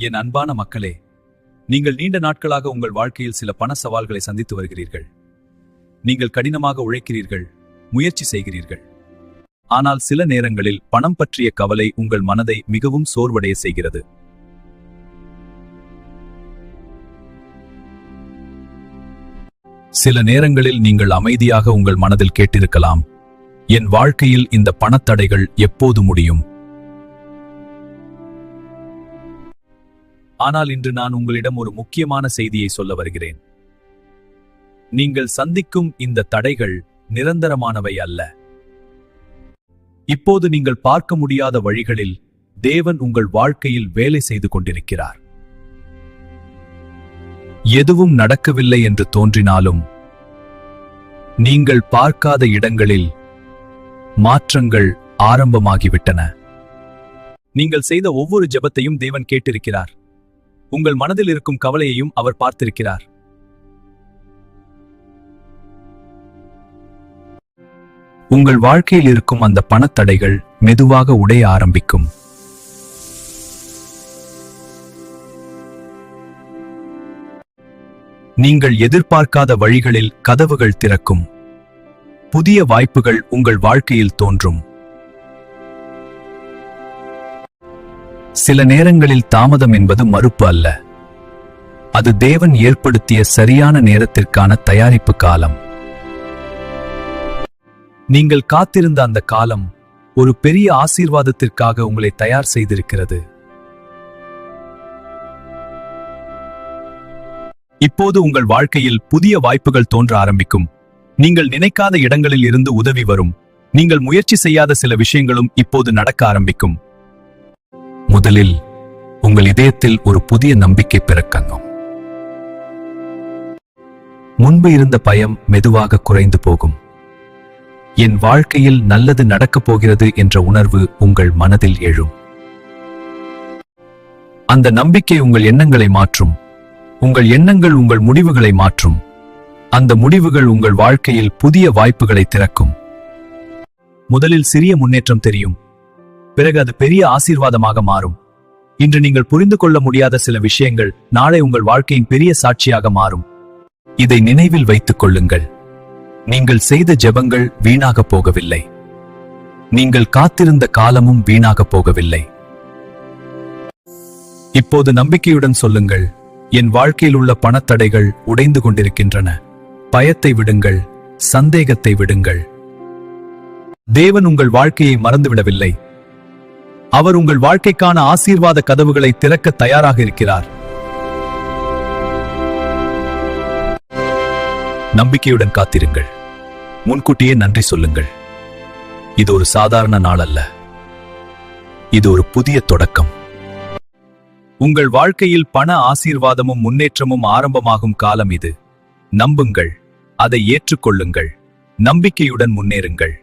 என் அன்பான மக்களே, நீங்கள் நீண்ட நாட்களாக உங்கள் வாழ்க்கையில் சில பண சவால்களை சந்தித்து வருகிறீர்கள். நீங்கள் கடினமாக உழைக்கிறீர்கள், முயற்சி செய்கிறீர்கள். ஆனால் சில நேரங்களில் பணம் பற்றிய கவலை உங்கள் மனதை மிகவும் சோர்வடைய செய்கிறது. சில நேரங்களில் நீங்கள் அமைதியாக உங்கள் மனதில் கேட்டிருக்கலாம், என் வாழ்க்கையில் இந்த பணத்தடைகள் எப்போது முடியும்? ஆனால் இன்று நான் உங்களிடம் ஒரு முக்கியமான செய்தியை சொல்ல வருகிறேன். நீங்கள் சந்திக்கும் இந்த தடைகள் நிரந்தரமானவை அல்ல. இப்போது நீங்கள் பார்க்க முடியாத வழிகளில் தேவன் உங்கள் வாழ்க்கையில் வேலை செய்து கொண்டிருக்கிறார். எதுவும் நடக்கவில்லை என்று தோன்றினாலும் நீங்கள் பார்க்காத இடங்களில் மாற்றங்கள் ஆரம்பமாகிவிட்டன. நீங்கள் செய்த ஒவ்வொரு ஜெபத்தையும் தேவன் கேட்டிருக்கிறார். உங்கள் மனதில் இருக்கும் கவலையையும் அவர் பார்த்திருக்கிறார். உங்கள் வாழ்க்கையில் இருக்கும் அந்த பணத்தடைகள் மெதுவாக உடைய ஆரம்பிக்கும். நீங்கள் எதிர்பார்க்காத வழிகளில் கதவுகள் திறக்கும். புதிய வாய்ப்புகள் உங்கள் வாழ்க்கையில் தோன்றும். சில நேரங்களில் தாமதம் என்பது மறுப்பு அல்ல, அது தேவன் ஏற்படுத்திய சரியான நேரத்திற்கான தயாரிப்பு காலம். நீங்கள் காத்திருந்த அந்த காலம் ஒரு பெரிய ஆசீர்வாதத்திற்காக உங்களை தயார் செய்திருக்கிறது. இப்போது உங்கள் வாழ்க்கையில் புதிய வாய்ப்புகள் தோன்ற ஆரம்பிக்கும். நீங்கள் நினைக்காத இடங்களில் இருந்து உதவி வரும். நீங்கள் முயற்சி செய்யாத சில விஷயங்களும் இப்போது நடக்க ஆரம்பிக்கும். முதலில் உங்கள் இதயத்தில் ஒரு புதிய நம்பிக்கை பிறக்கணும். முன்பு இருந்த பயம் மெதுவாக குறைந்து போகும். என் வாழ்க்கையில் நல்லது நடக்கப் போகிறது என்ற உணர்வு உங்கள் மனதில் எழும். அந்த நம்பிக்கை உங்கள் எண்ணங்களை மாற்றும். உங்கள் எண்ணங்கள் உங்கள் முடிவுகளை மாற்றும். அந்த முடிவுகள் உங்கள் வாழ்க்கையில் புதிய வாய்ப்புகளை திறக்கும். முதலில் சிறிய முன்னேற்றம் தெரியும், பிறகு அது பெரிய ஆசீர்வாதமாக மாறும். இன்று நீங்கள் புரிந்து கொள்ள முடியாத சில விஷயங்கள் நாளை உங்கள் வாழ்க்கையின் பெரிய சாட்சியாக மாறும். இதை நினைவில் வைத்துக் கொள்ளுங்கள். நீங்கள் செய்த ஜெபங்கள் வீணாக போகவில்லை. நீங்கள் காத்திருந்த காலமும் வீணாக போகவில்லை. இப்போது நம்பிக்கையுடன் சொல்லுங்கள், என் வாழ்க்கையில் உள்ள பணத்தடைகள் உடைந்து கொண்டிருக்கின்றன. பயத்தை விடுங்கள், சந்தேகத்தை விடுங்கள். தேவன் உங்கள் வாழ்க்கையை மறந்துவிடவில்லை. அவர் உங்கள் வாழ்க்கைக்கான ஆசீர்வாத கதவுகளை திறக்க தயாராக இருக்கிறார். நம்பிக்கையுடன் காத்திருங்கள். முன்கூட்டியே நன்றி சொல்லுங்கள். இது ஒரு சாதாரண நாள் அல்ல, இது ஒரு புதிய தொடக்கம். உங்கள் வாழ்க்கையில் பண ஆசீர்வாதமும் முன்னேற்றமும் ஆரம்பமாகும் காலம் இது. நம்புங்கள், அதை ஏற்றுக்கொள்ளுங்கள், நம்பிக்கையுடன் முன்னேறுங்கள்.